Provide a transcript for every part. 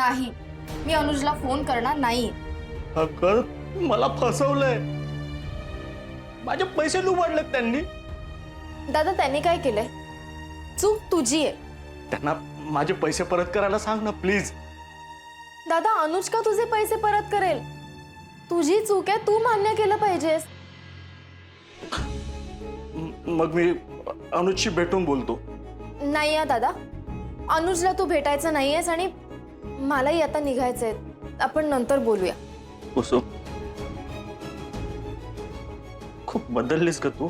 नाही, मी अनुजला फोन करणार नाही. अगं मला फसवलंय, माझे पैसे लुबाडलेत त्यांनी. दादा त्यांनी काय केलंय? चूक तुझी आहे. त्यांना माझे पैसे परत करायला सांग ना प्लीज. दादा अनुज का तुझे पैसे परत करेल? तुझी चूक आहे, तू मान्य केलं पाहिजेस. मग मी अनुजशी भेटून बोलतो. नाही या दादा, अनुजला तू भेटायचं नाहीयेस आणि मलाही आता निघायचंय. आपण नंतर बोलूया. कुसुम, खूप बदललीस का तू?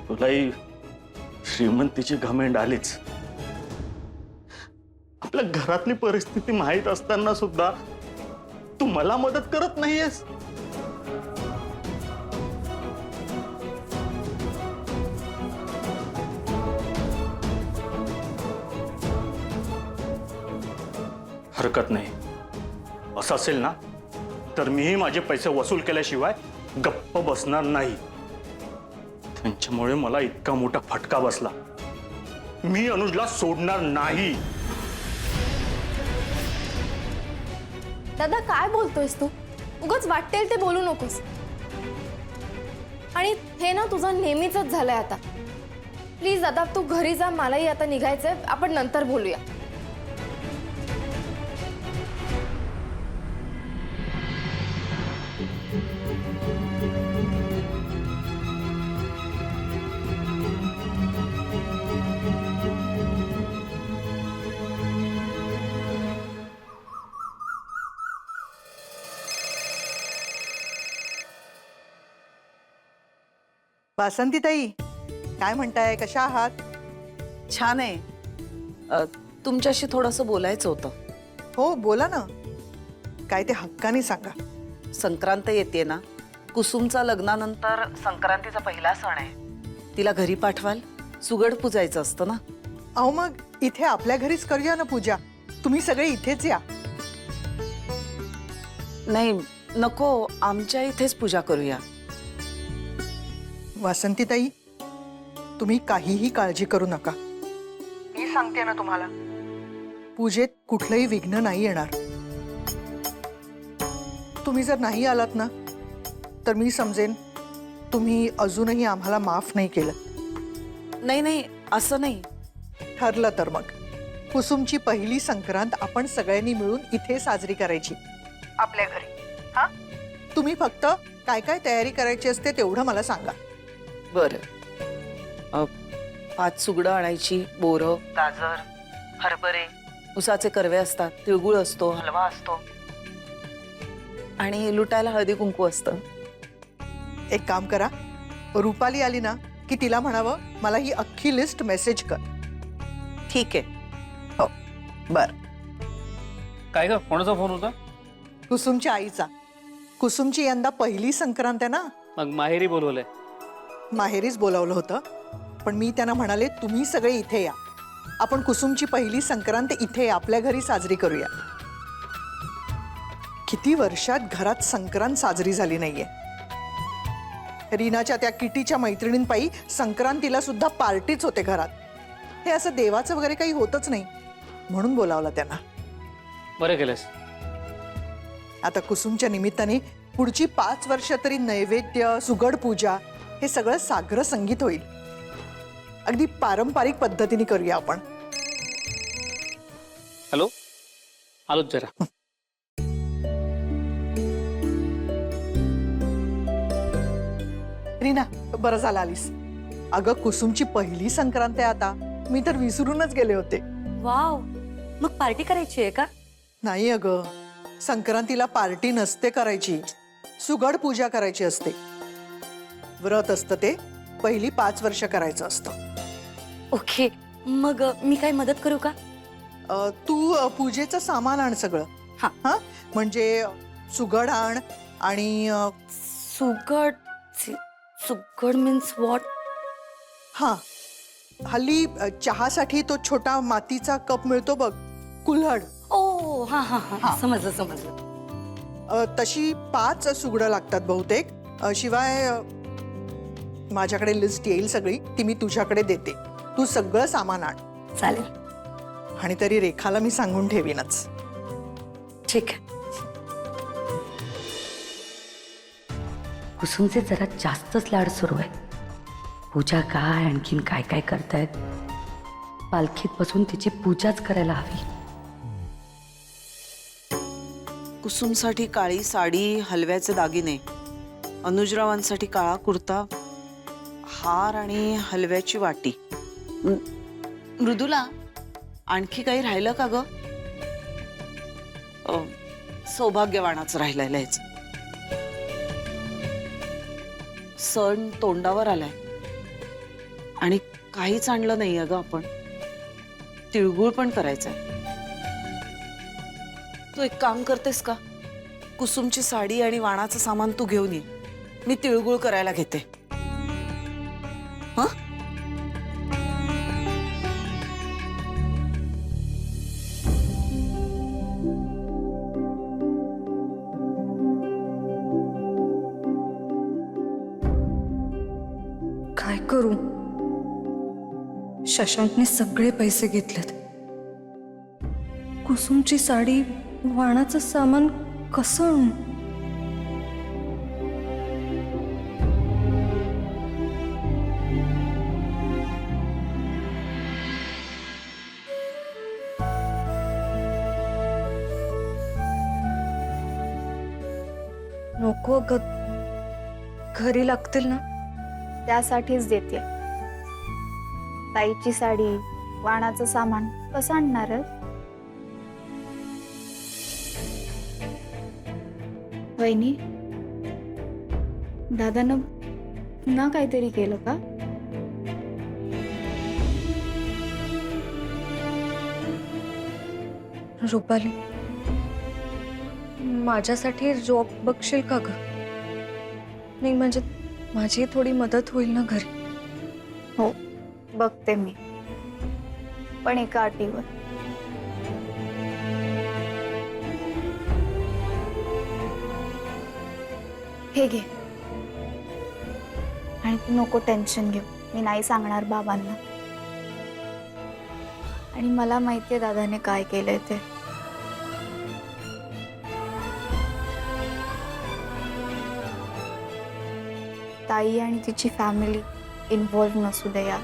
तुलाही श्रीमंतीची घमेंड आलीच. आपल्या घरातली परिस्थिती माहीत असताना सुद्धा तू मला मदत करत नाहीयेस. हरकत नाही. असं असेल ना तर मीही माझे पैसे वसूल केल्याशिवाय गप्प बसणार नाही. त्यांच्यामुळे मला इतका मोठा फटका बसला. मी अनुजला सोडणार नाही. दादा काय बोलतोयस तू? उगाच वाटेल ते बोलू नकोस. आणि हे ना तुझं नेहमीच झालंय आता. प्लीज दादा तू घरी जा, मलाही आता निघायचंय. आपण नंतर बोलूया. वासंतीताई, काय म्हणताय? कशा आहात? छान आहे. तुमच्याशी थोडंसं बोलायचं होतं. हो बोला ना. काय ते हक्काने सांगा. संक्रांत येते ना, कुसुमचा लग्नानंतर संक्रांतीचा पहिला सण आहे. तिला घरी पाठवाल? सुगड पुजायचं असतं ना. अहो मग इथे आपल्या घरीच करूया ना पूजा. तुम्ही सगळे इथेच या. नाही नको, आमच्या इथेच पूजा करूया. वासंतीताई, तुम्ही काहीही काळजी करू नका. मी सांगते ना तुम्हाला, पूजेत कुठलंही विघ्न नाही येणार. तुम्ही जर नाही आलात ना तर मी समजेन तुम्ही अजूनही आम्हाला माफ नाही केलं. नाही नाही, असं नाही. ठरलं तर मग कुसुमची पहिली संक्रांत आपण सगळ्यांनी मिळून इथे साजरी करायची, आपल्या घरी. हा, तुम्ही फक्त काय काय तयारी करायची असते तेवढं मला सांगा. बरं. 5 सुगडं आणायची, बोरं, गाजर, हरभरे, उसाचे कर्वे असतात, तिळगुळ असतो, हलवा असतो आणि लुटायला हळदी कुंकू असतं. एक काम करा, रुपाली आली ना की तिला म्हणावं मला ही अख्खी लिस्ट मेसेज कर. ठीक आहे. हो बर. काय ग, कोणाचा फोन होता? कुसुमच्या आईचा. कुसुमची यंदा पहिली संक्रांत आहे ना. मग माहेरी बोलवलंय? माहेरीच बोलावलं होतं, पण मी त्यांना म्हणाले तुम्ही सगळे इथे या. आपण कुसुमची पहिली संक्रांत इथे आपल्या घरी साजरी करूया. किती वर्षात घरात संक्रांत साजरी झाली नाहीये. रीनाच्या त्या किटीच्या मैत्रिणींपायी संक्रांतीला सुद्धा पार्टीच होते घरात. हे असं देवाचं वगैरे काही होतच नाही, म्हणून बोलावलं त्यांना. बरं केलंस. आता कुसुमच्या निमित्ताने पुढची 5 वर्ष तरी नैवेद्य, सुगड पूजा हे सगळं साग्र संगीत होईल. अगदी पारंपरिक पद्धतीने करूया आपण. हॅलो, आलोच जरा. रीना, बरं झालं आलीस. अगं कुसुमची पहिली संक्रांत आहे आता. मी तर विसरूनच गेले होते. वाव, मग पार्टी करायची आहे का? नाही अगं, संक्रांतीला पार्टी नसते करायची, सुगड पूजा करायची असते. व्रत असतं ते, पहिली 5 वर्ष करायचं असतं. ओके, मग मी काय मदत करू का? तू पूजेचं सामान आण सगळं. हा. हा, म्हणजे सुगड आण आणि सुगड. सुगड मीन्स व्हॉट? हा, हल्ली चहासाठी तो छोटा मातीचा कप मिळतो बघ, कुल्हड. ओ हा हा हा, समजलं समजलं. तशी 5 सुगडं लागतात बहुतेक. शिवाय माझ्याकडे लिस्ट येईल सगळी, ती मी तुझ्याकडे देते. तू सगळं सामान आण. चालेल. आणि तरी रेखाला मी सांगून ठेवीनच. ठीक आहे. कुसुमचे जरा जास्तच लाड सुरू आहे. पूजा काय आणखीन काय काय करतायत. पालखीत बसून तिची पूजाच करायला हवी. कुसुमसाठी काळी साडी, हलव्याचे दागिने, अनुजरावांसाठी काळा कुर्ता, हार आणि हलव्याची वाटी. मृदुला, आणखी काही राहिलं का ग? सौभाग्यवानाचं राहिलेलं आहेच. सण तोंडावर आलाय आणि काहीच आणलं नाहीये ग आपण. तिळगुळ पण करायचंय. तू एक काम करतेस का? कुसुमची साडी आणि वाणाचं सामान तू घेऊन ये. मी तिळगुळ करायला घेते. हं? काय करू? शशांकने सगळे पैसे घेतलेत. कुसुमची साडी, वाणाचं सामान कसं आणू? नको ग, घरी लागतील ना. त्यासाठीच देते. ताईची साडी, वाणाचं सामान कसं आणणार आहेस? वहिनी, दादानं पुन्हा काहीतरी केलं का? रुपाली, माझ्यासाठी जॉब बघशील का ग? नाही म्हणजे माझी थोडी मदत होईल ना घरी. हो, बघते मी, पण एका अटीवर. हे घे, आणि तू नको टेन्शन घेऊ. मी नाही सांगणार बाबांना. आणि मला माहितीये दादाने काय केलंय ते. ताई आणि तिची फॅमिली इन्व्हॉल्व नसू दे यार.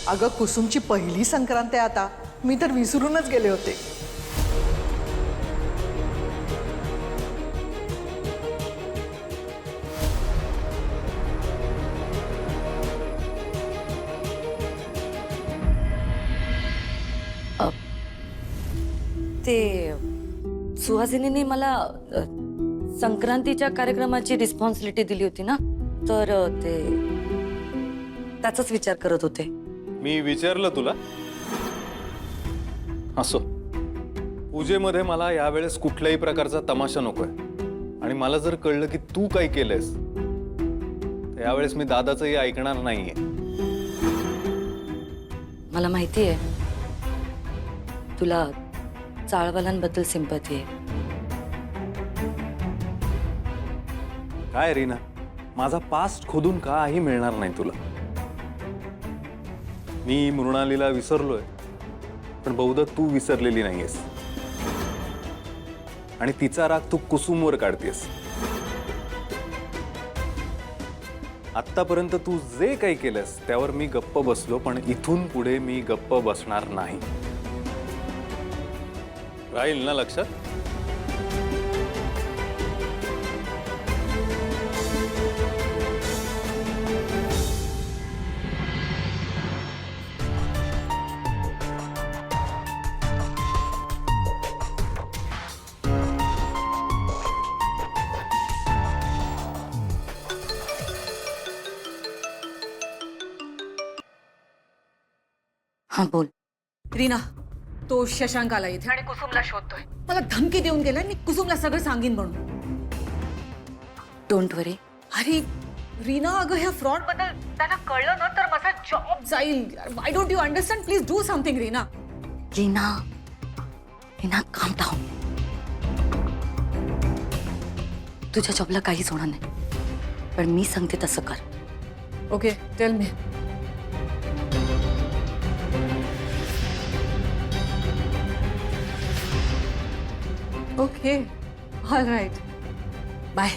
अगं, कुसुमची पहिली संक्रांत आहे आता. मी तर विसरूनच गेले होते. ते सुहासिनीने मला संक्रांतीच्या कार्यक्रमाची रिस्पॉन्सिबिलिटी दिली होती ना, तर ते त्याचाच विचार करत होते. मी विचारलं तुला. असो, पूजेमध्ये मला यावेळेस कुठल्याही प्रकारचा तमाशा नकोय. आणि मला जर कळलं की तू काय केलंयस, तर यावेळेस मी दादाचंही ऐकणार नाहीये. मला माहिती आहे तुला चाळवालांबद्दल सिंपती आहे. काय रीना, माझा पास्ट खोदून काही मिळणार नाही तुला. मी मृणालीला विसरलोय, पण बहुधा तू विसरलेली नाहीयेस. आणि तिचा राग तू कुसुमवर काढतेस. आत्तापर्यंत तू जे काही केलंस त्यावर मी गप्प बसलो, पण इथून पुढे मी गप्प बसणार नाही. राहील ना लक्षात? हा बोल. रीना, तो शशांक आला इथे आणि कुसुमला शोधतोय. मला धमकी देऊन गेलाय. मी कुसुमला सगळं सांगीन म्हणून. डोंट वरी. अरे रीना, अगं ह्या फ्रॉड बद्दल त्यांना कळलं ना तर माझा जॉब जाईल. Why don't you understand? Please do something Reena. Leena, Leena calm down. तुझ्या जॉबला काहीच होणार नाही, पण मी सांगते तसं कर. Okay tell me. Okay all right bye.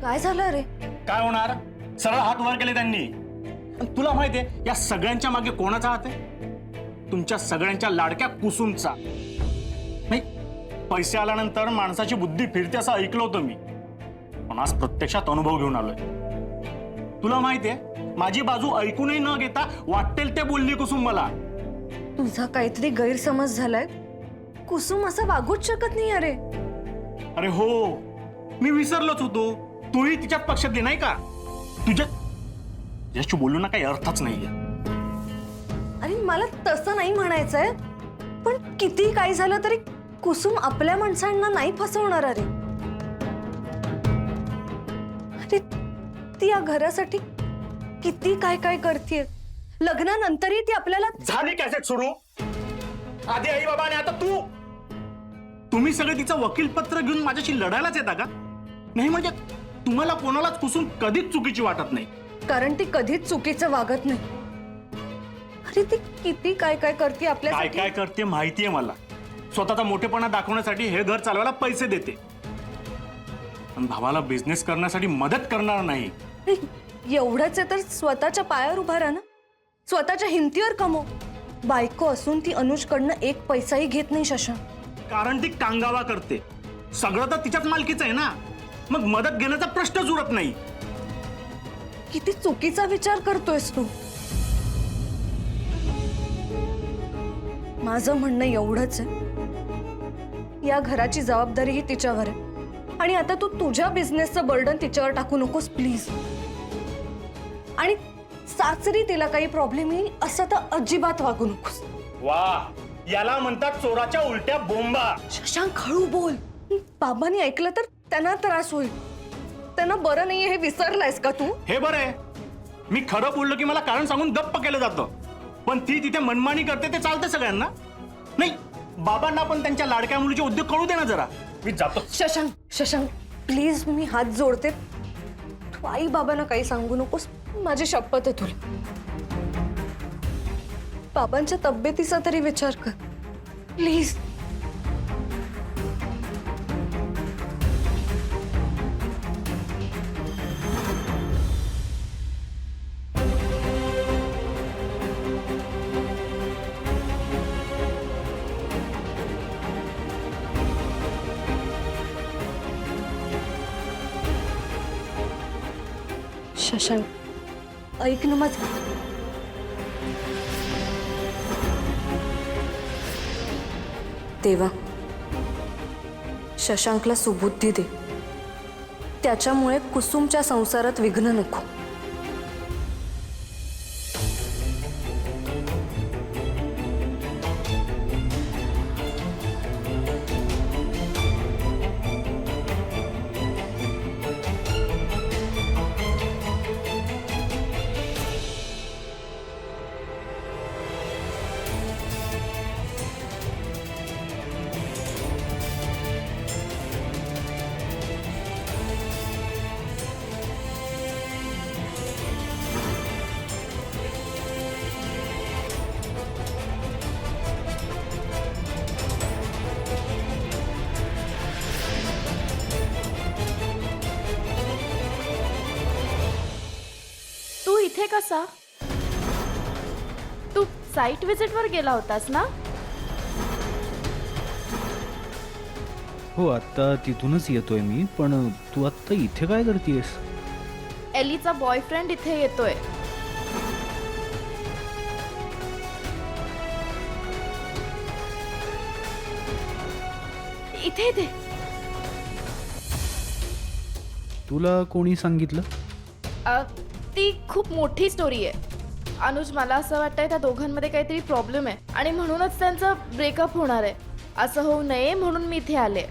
काय झालं रे? काय होणार? सरळ हात वर केले त्यांनी. आणि तुला माहितीये या सगळ्यांच्या मागे कोणाचा हात आहे? तुमच्या सगळ्यांच्या लाडक्या कुसुमचा. नाही, पैसे आल्यानंतर माणसाची बुद्धी फिरते असं ऐकलं होतं मी, पण आज प्रत्यक्षात अनुभव घेऊन आलोय. तुला माहितीये माझी बाजू ऐकूनही न घेता वाटेल ते बोलली कुसुम मला. तुझा काहीतरी गैरसमज झालाय. कुसुम असं वागूच शकत नाही. अरे अरे हो, मी विसरलोच होतो. तूही तिच्यात पक्षातली नाही का? तुझ्याशी बोलू ना काही अर्थच नाहीये. अरे मला तसं नाही म्हणायचंय, पण किती काय झालं तरी कुसुम आपल्या माणसांना नाही फसवणार. अरे अरे ती या घरासाठी किती काय काय करतेय. लग्नानंतरही ती आपल्याला. झाली कॅसेट सुरू. आधी आई बाबा आणि आता तू. तुम्ही सगळे तिचं वकीलपत्र घेऊन माझ्याशी लढायलाच येता का? नाही म्हणजे तुम्हाला कोणालाच कुसुम कधीच चुकीची वाटत नाही. कारण ती कधीच चुकीचं वागत नाही. अरे ती किती काय काय करते काय आपल्यासाठी. काय करते माहितीये मला. स्वतःचा मोठेपणा दाखवण्यासाठी हे घर चालवायला पैसे देते, पण भावाला बिझनेस करण्यासाठी मदत करणार नाही. एवढंच आहे तर स्वतःच्या पायावर उभा राहा ना. स्वतःच्या हिमतीवर कमव. बायको असून ती अनुजकडनं एक पैसाही घेत नाही शशांक. कारण ती कांगावा करते. सगळं तर तिच्याच मालकीचं आहे ना, मग मदत घेण्याचा प्रश्नच उरत नाही. किती चुकीचा विचार करतोयस तू. माझं म्हणणं एवढंच आहे, या घराची जबाबदारी ही तिच्यावर आहे, आणि आता तू तुझ्या बिझनेसचं बर्डन तिच्यावर टाकू नकोस प्लीज. आणि सासरी तिला काही प्रॉब्लेम येईल असं तर अजिबात वागू नकोस. वा, याला म्हणतात चोराच्या उलट्या बोंबा. शशांक हळू बोल. बाबांनी ऐकलं तर त्यांना त्रास होईल. त्यांना बरं नाहीये हे विसरलायस का तू? हे बरं आहे, मी खरं बोललो की मला कारण सांगून गप्प केलं जातं, पण ती तिथे मनमानी करते ते चालतं सगळ्यांना. नाही, बाबांना पण त्यांच्या लाडक्या मुलीचे उद्योग कळू दे ना जरा. मी जातो. शशांक शशांक प्लीज, मी हात जोडते. तू आई बाबांना काही सांगू नकोस, माझी शपथ आहे तुला. बाबांच्या तब्येतीचा तरी विचार कर प्लीज. शशांक ऐक ना माझं. देवा, शशांकला सुबुद्धी दे. त्याच्यामुळे कुसुमच्या संसारात विघ्न नको. तू इथे कसा? तू साईट विजिट वर गेला होतास ना? हो, आता तिथूनच येतोय मी. पण तू आता इथे काय करतेयस? एलीचा बॉयफ्रेंड इथे येतोय. इथे इथे. तुला कोणी सांगितलं? ती खूप मोठी स्टोरी आहे. अनुज, मला असं वाटतंय त्या दोघांमध्ये काहीतरी प्रॉब्लेम आहे आणि म्हणूनच त्यांचं ब्रेकअप होणार आहे. असं होऊ नये म्हणून मी इथे आले.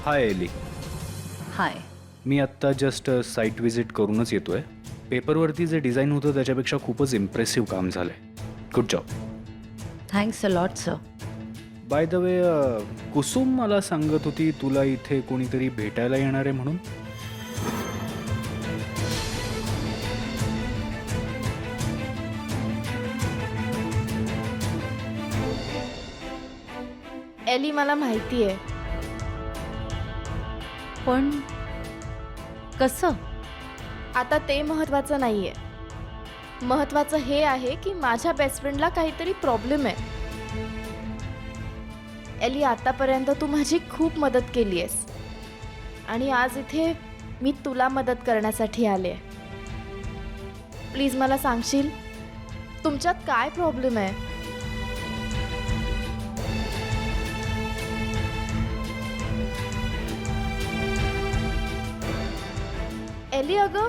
हाय एली. हाय. मी आत्ता जस्ट साईट व्हिजिट करूनच येतोय. पेपरवरती जे डिझाईन होतं त्याच्यापेक्षा खूपच इम्प्रेसिव्ह काम झालंय. Good job. Thanks a lot sir. By the way, Kusum मला सांगत होती तुला इथे कोणीतरी भेटायला येणार आहे म्हणून. एली, मला माहिती आहे. पण कसं? आता ते महत्वाचं नाहीये. महत्वाचं हे आहे की माझ्या बेस्ट फ्रेंडला काहीतरी प्रॉब्लेम आहे. एली, आतापर्यंत तू माझी खूप मदत केली आहेस आणि आज इथे मी तुला मदत करण्यासाठी आले. प्लीज मला सांगशील तुमच्यात काय प्रॉब्लेम आहे? एली, अगं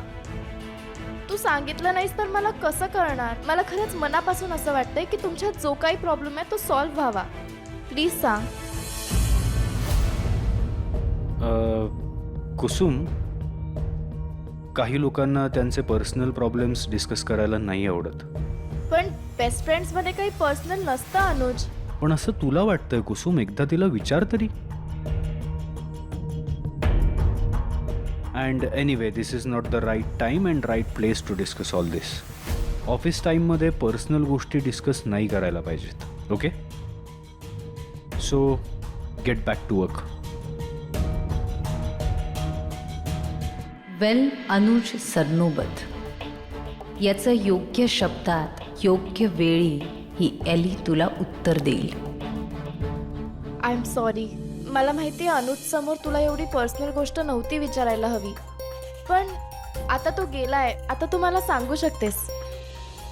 तू सांगितलं नाहीस तर मला कसं कळणार? मला खरंच मनापासून असं वाटतंय की तुमच्यात जो काही प्रॉब्लेम आहे तो सॉल्व्ह व्हावा. प्लीज सांग. कुसुम, काही लोकांना त्यांचे पर्सनल प्रॉब्लेम्स डिस्कस करायला नाही आवडत. पण बेस्ट फ्रेंड्समध्ये काही पर्सनल नसतं अनुज. पण असं तुला वाटतंय कुसुम? एकदा तिला विचार तरी. And anyway, this is not the right time and right place to discuss all this. Office टाईममध्ये पर्सनल गोष्टी डिस्कस नाही करायला पाहिजेत. Okay, so get back to work. Well Anuj Sarnobat, याचं योग्य शब्दात योग्य वेळी ही एली तुला उत्तर देईल. I am sorry. मला माहिती आहे अनुज समोर तुला एवढी पर्सनल गोष्ट नव्हती विचारायला हवी, पण आता तो गेलाय. आता तू मला सांगू शकतेस.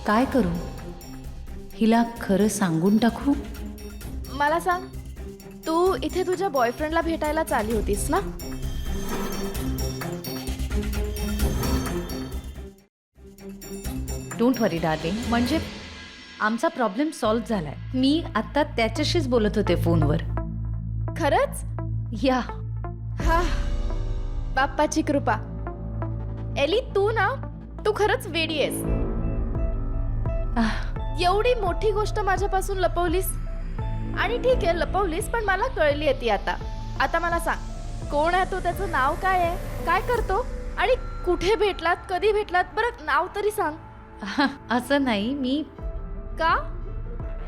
काय करू? हिला खरं सांगून टाकू? मला सांग, तू इथे तुझ्या बॉयफ्रेंडला भेटायलाच आली होतीस ना? डोंट वरी डार्लिंग, म्हणजे आमचा प्रॉब्लेम सॉल्व्ह झालाय. मी आता त्याच्याशीच बोलत होते फोनवर. खरंच? या. हा, बाप्पाची कृपा. एली, तू खरंच वेडी आहेस. एवढी मोठी गोष्ट माझ्यापासून लपवलीस. आणि ठीक आहे, लपवलीस, पण मला कळली आहे ती आता. आता मला सांग, कोण आहे तो? त्याचं नाव काय आहे? काय करतो? आणि कुठे भेटलात? कधी भेटलात? बरं नाव तरी सांग. असं नाही, मी का?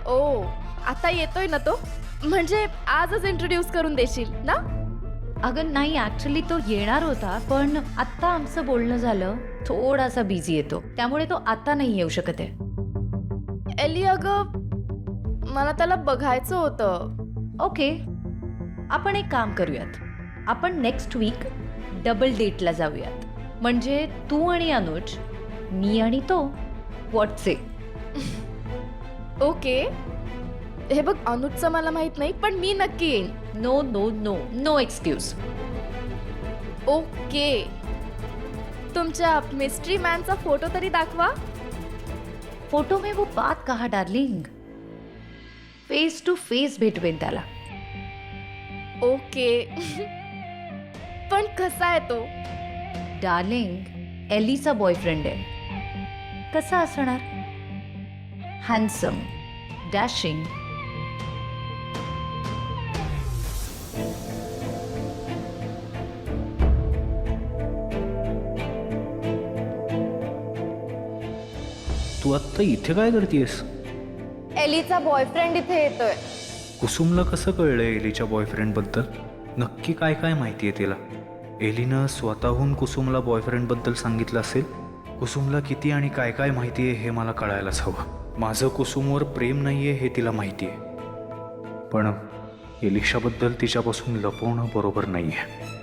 ओ, आता येतोय ना तो? म्हणजे आजच इंट्रोड्यूस करून देशील ना? अगं नाही, ॲक्च्युली तो येणार होता, पण आत्ता आमचं बोलणं झालं. थोडासा बिझी येतो, त्यामुळे तो आता नाही येऊ शकत आहे. एली, अगं मला त्याला बघायचं होतं. ओके, आपण एक काम करूयात. आपण नेक्स्ट वीक डबल डेटला जाऊयात. म्हणजे तू आणि अनुज, मी आणि तो. व्हॉट्से? ओके. हे बघ, अनुजचं मला माहित नाही, पण मी नक्की येईन. No no no no excuse. Okay. तुमच्या मिस्ट्री मॅनचा फोटो तरी दाखवा. फोटो में वो बात कहा डार्लिंग, फेस टू फेस भेटवेन त्याला. ओके. पण कसा आहे तो? डार्लिंग, एलीचा बॉयफ्रेंड आहे. कसा असणार? Handsome, dashing. तू आत्ता इथे काय करतेस? एलीचा बॉयफ्रेंड इथे येतोय. कुसुमला कसं कळलं एलीच्या बॉयफ्रेंडबद्दल? नक्की काय काय माहिती आहे तिला? एलीनं स्वतःहून कुसुमला बॉयफ्रेंडबद्दल सांगितलं असेल. कुसुमला किती आणि काय काय माहिती आहे हे मला कळायलाच हवं. माझं कुसुमवर प्रेम नाही आहे हे तिला माहिती आहे, पण एलिशाबद्दल तिच्यापासून लपवणं बरोबर नाही आहे.